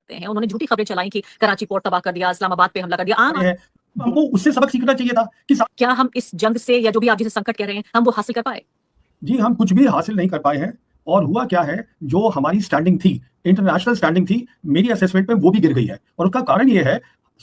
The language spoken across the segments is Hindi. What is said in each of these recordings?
सकते हैं। उन्होंने झूठी खबरें चलाई कि कराची पोर्ट तबाह कर दिया, इस्लामाबाद पे हमला कर दिया। आम है, हमको उससे सबक सीखना चाहिए था कि क्या हम इस जंग से या जो भी आप जिसे संकट कह रहे हैं हम वो हासिल कर पाए? जी हम कुछ भी हासिल नहीं कर पाए हैं। और हुआ क्या है, जो हमारी स्टैंडिंग थी, इंटरनेशनल स्टैंडिंग थी, मेरी असेसमेंट में वो भी गिर गई है। और उसका कारण ये है,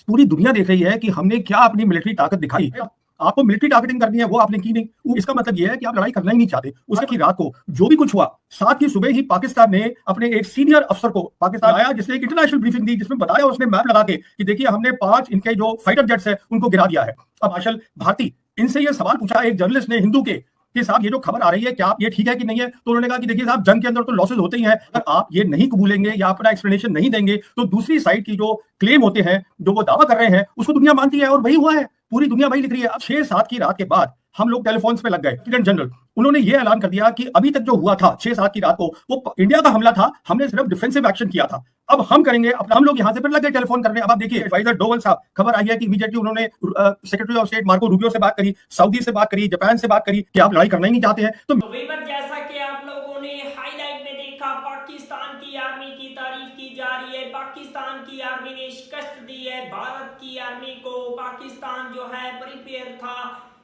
पूरी दुनिया देख रही है कि हमने क्या अपनी मिलिट्री ताकत दिखाई। आपको मिलिट्री टारगेटिंग करनी है, वो आपने की नहीं। इसका मतलब ये है कि आप लड़ाई करना ही नहीं चाहते। उसके की रात को जो भी कुछ हुआ, 7 की सुबह ही पाकिस्तान ने अपने एक सीनियर अफसर को पाकिस्तान आया, जिसने एक इंटरनेशनल ब्रीफिंग दी, जिसमें बताया उसने मैप लगा के कि देखिए हमने 5 इनके जो फाइटर जेट्स है उनको गिरा दिया है। अब मार्शल भारती, इनसे ये सवाल पूछा एक जर्नलिस्ट ने हिंदू के कि साहब ये जो खबर आ रही है क्या ये ठीक है कि नहीं है। तो उन्होंने कहा कि देखिए साहब, जंग के अंदर तो लॉसेस होते ही हैं, अगर आप ये नहीं कबूलेंगे या अपना एक्सप्लेनेशन नहीं देंगे तो दूसरी साइड की जो क्लेम होते हैं, जो वो दावा कर रहे हैं, उसको दुनिया मानती है। और वही हुआ है, पूरी दुनिया वही लिख रही है। अब 6-7 की रात के बाद हम लोग टेलीफोन पे लग गए। लेफ्टिनेंट जनरल उन्होंने ये ऐलान कर दिया कि अभी तक जो हुआ था 6-7 की रात को, वो इंडिया का हमला था, हमने सिर्फ डिफेंसिव एक्शन किया था। अब हम करेंगे अपना। हम लोग यहां से फिर लग गए टेलीफोन करने। अब आप देखिए एडवाइजर डोवल साहब, खबर आई है कि इमीडिएटली उन्होंने secretary of state Marco Rubio से बात करी, सऊदी से बात करी, जापान से बात करी कि आप लड़ाई करना ही नहीं चाहते हैं। तो वीवर, जैसा कि आप लोगों ने हाईलाइट में देखा, पाकिस्तान की आर्मी की तारीफ की जा रही है। पाकिस्तान की आर्मी ने शिकस्त दी है भारत की आर्मी को। पाकिस्तान जो है प्रिपेयर था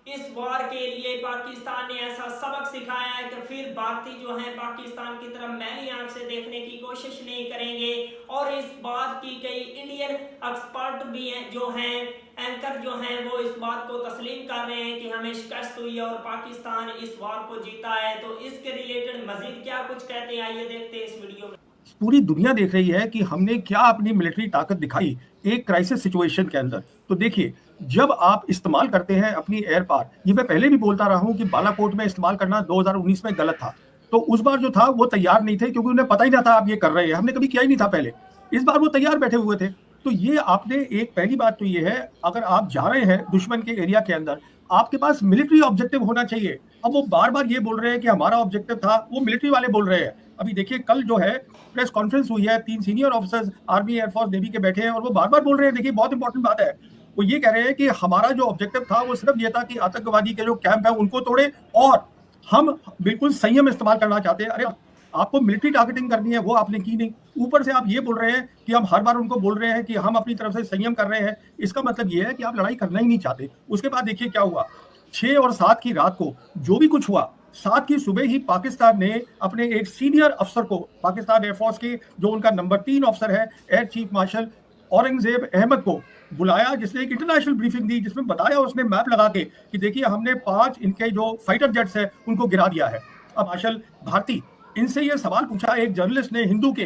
इस वार के लिए। पाकिस्तान ने ऐसा सबक सिखाया है कि फिर भारतीय जो है पाकिस्तान की तरफ मैली आंख से देखने की कोशिश नहीं करेंगे। और इस बात की कई इंडियन एक्सपर्ट भी हैं, जो हैं एंकर जो हैं, वो इस बात को तस्लीम कर रहे हैं कि हमें शिकस्त हुई है और पाकिस्तान इस वार को जीता है। तो इसके रिलेटेड मजीद क्या कुछ कहते हैं, आइए देखते हैं इस वीडियो में। पूरी दुनिया देख रही है कि हमने क्या अपनी मिलिट्री ताकत दिखाई एक क्राइसिस सिचुएशन के अंदर। तो देखिए, जब आप इस्तेमाल करते हैं अपनी एयर पावर, ये मैं पहले भी बोलता रहा हूं कि बालाकोट में इस्तेमाल करना 2019 में गलत था। तो उस बार जो था वो तैयार नहीं थे, क्योंकि उन्हें पता ही नहीं था आप ये कर रहे हैं, हमने कभी किया ही नहीं था पहले। इस बार वो तैयार बैठे हुए थे। तो ये आपने एक पहली बात तो ये है, अगर आप जा रहे हैं दुश्मन के एरिया के अंदर, आपके पास मिलिट्री ऑब्जेक्टिव होना चाहिए। अब वो बार बार ये बोल रहे हैं कि हमारा ऑब्जेक्टिव था, वो मिलिट्री वाले बोल रहे हैं। अभी देखिए, कल जो है प्रेस कॉन्फ्रेंस हुई है, 3 senior officers army, air force, navy के बैठे हैं और वो बार बार बोल रहे हैं, देखिए बहुत इंपॉर्टेंट बात है, वो ये कह रहे हैं कि हमारा जो ऑब्जेक्टिव था वो सिर्फ ये था कि आतंकवादी के जो कैंप है उनको तोड़े, और हम बिल्कुल संयम इस्तेमाल करना चाहते हैं। अरे आपको मिलिट्री टारगेटिंग करनी है, वो आपने की नहीं। ऊपर से आप ये बोल रहे हैं कि हम हर बार उनको बोल रहे हैं कि हम अपनी तरफ से संयम कर रहे हैं। इसका मतलब ये है कि आप लड़ाई करना ही नहीं चाहते। उसके बाद देखिए क्या हुआ, 6 और 7 की रात को जो भी कुछ हुआ, 7 की सुबह ही पाकिस्तान ने अपने एक सीनियर अफसर को, पाकिस्तान एयरफोर्स के जो उनका नंबर 3 अफसर है, air chief marshal Aurangzeb Ahmed को बुलाया, जिसने एक इंटरनेशनल ब्रीफिंग दी, जिसमें बताया उसने मैप लगा के कि देखिए हमने 5 इनके जो फाइटर जेट्स है उनको गिरा दिया है। अब मार्शल भारती, इनसे ये सवाल पूछा एक जर्नलिस्ट ने हिंदू के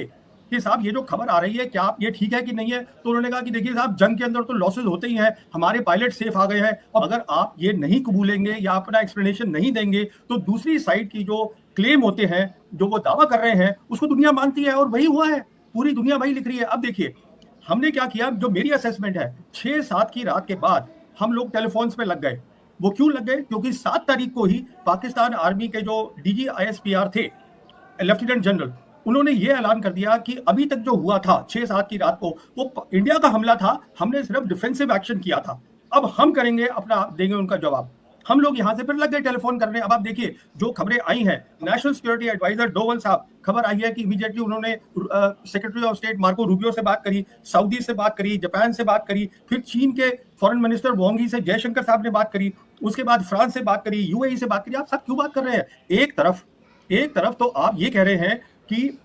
कि साहब ये जो खबर आ रही है क्या ये ठीक है कि नहीं है। तो उन्होंने कहा कि देखिए साहब, जंग के अंदर तो लॉसेस होते ही हैं, हमारे पायलट सेफ आ गए हैं। और अगर आप ये नहीं कबूलेंगे या अपना एक्सप्लेनेशन नहीं देंगे तो दूसरी साइड की जो क्लेम होते हैं, जो वो दावा कर रहे हैं, उसको दुनिया मानती है। और वही हुआ है, पूरी दुनिया वही लिख रही है। अब देखिए हमने क्या किया, जो मेरी असेसमेंट है, 6-7 की रात के बाद हम लोग टेलीफोन पे लग गए। वो क्यों लग गए, क्योंकि 7 तारीख को ही पाकिस्तान आर्मी के जो डीजी ISPR थे, लेफ्टिनेंट जनरल, उन्होंने ये ऐलान कर दिया कि अभी तक जो हुआ था 6-7 की रात को, वो इंडिया का हमला था, हमने सिर्फ डिफेंसिव एक्शन किया था। अब हम करेंगे अपना, देंगे उनका जवाब। हम लोग यहां से फिर लग गए टेलीफोन करने। अब आप देखिए जो खबरें आई हैं, नेशनल सिक्योरिटी एडवाइजर डोवल साहब, खबर आई है कि इमीडिएटली उन्होंने secretary of state Marco Rubio से बात करी, सऊदी से बात करी, जापान से बात करी, फिर चीन के फॉरेन मिनिस्टर वांग ही से जयशंकर साहब ने बात करी, उसके बाद फ्रांस से बात करी, UAE से बात करी। आप सब क्यों बात कर रहे हैं? एक तरफ तो आप ये कह रहे हैं कि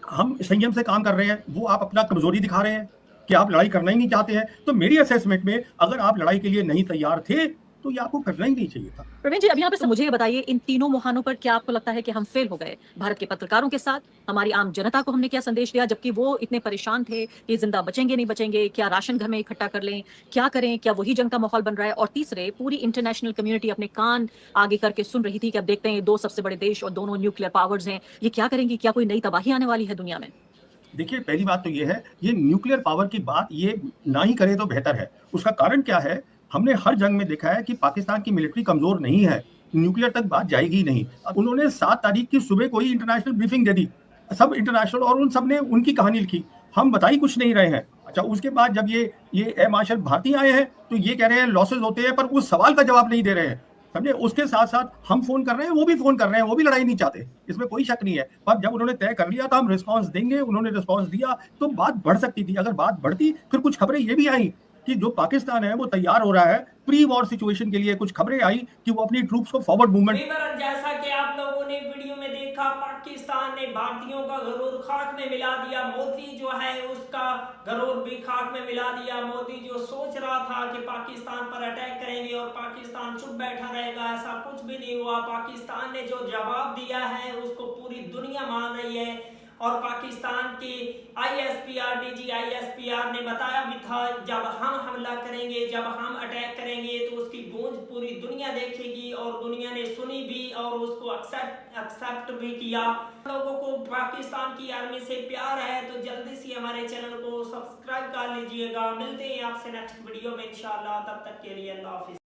हम संयम से काम कर रहे हैं, वो आप अपना कमजोरी दिखा रहे हैं कि आप लड़ाई करना ही नहीं चाहते हैं। तो मेरी असेसमेंट में अगर आप लड़ाई के लिए नहीं तैयार थे तो ये आपको करना ही नहीं चाहिए था। प्रवीण जी, अब यहाँ पे मुझे ये बताइए, इन तीनों मुहानों पर क्या आपको लगता है कि हम फेल हो गए? भारत के पत्रकारों के साथ, हमारी आम जनता को हमने क्या संदेश दिया, जबकि वो इतने परेशान थे कि जिंदा बचेंगे नहीं बचेंगे, क्या राशन घर में इकट्ठा कर लें, क्या करें, क्या वही जंग का माहौल बन रहा है? और तीसरे, पूरी इंटरनेशनल कम्युनिटी अपने कान आगे करके सुन रही थी कि अब देखते हैं 2 सबसे बड़े देश और दोनों न्यूक्लियर पावर्स हैं, ये क्या करेंगी? क्या कोई नई तबाही आने वाली है दुनिया में? देखिए पहली बात तो ये है, ये न्यूक्लियर पावर की बात ये ना ही करे तो बेहतर है। उसका कारण क्या है, हमने हर जंग में देखा है कि पाकिस्तान की मिलिट्री कमजोर नहीं है, न्यूक्लियर तक बात जाएगी ही नहीं। अब उन्होंने 7 तारीख की सुबह को ही इंटरनेशनल ब्रीफिंग दे दी, सब इंटरनेशनल, और उन सब ने उनकी कहानी लिखी, हम बता ही कुछ नहीं रहे हैं। अच्छा, उसके बाद जब ये एयर मार्शल भारती आए हैं तो ये कह रहे हैं लॉसेस होते हैं, पर उस सवाल का जवाब नहीं दे रहे हैं। समझे। उसके साथ साथ हम फोन कर रहे हैं, वो भी फोन कर रहे हैं, वो भी लड़ाई नहीं चाहते, इसमें कोई शक नहीं है। पर जब उन्होंने तय कर लिया था हम रिस्पांस देंगे, उन्होंने रिस्पांस दिया, तो बात बढ़ सकती थी। अगर बात बढ़ती, फिर कुछ खबरें ये भी आई कि जो पाकिस्तान है वो तैयार हो रहा है प्री वॉर सिचुएशन के लिए। कुछ खबरें आई कि वो अपनी ट्रूप्स को फॉरवर्ड मूवमेंट। विवरण जैसा कि आप लोगों ने वीडियो में देखा, पाकिस्तान ने भारतीयों का गरूर खाक में मिला दिया। मोदी जो है उसका गरूर भी खाक में मिला दिया। मोदी जो सोच रहा था कि पाकिस्तान पर अटैक करेंगे और पाकिस्तान चुप बैठा रहेगा, ऐसा कुछ भी नहीं हुआ। पाकिस्तान ने जो जवाब दिया है उसको पूरी दुनिया मान रही है। और पाकिस्तान के ISPR DG ISPR ने बताया भी था, जब हम हमला करेंगे, जब हम अटैक करेंगे तो उसकी गूंज पूरी दुनिया देखेगी। और दुनिया ने सुनी भी और उसको एक्सेप्ट भी किया। लोगों को पाकिस्तान की आर्मी से प्यार है तो जल्दी से हमारे चैनल को सब्सक्राइब कर लीजिएगा। मिलते हैं आपसे नेक्स्ट वीडियो में इंशाल्लाह, तब तक के लिए अल्लाह हाफिज।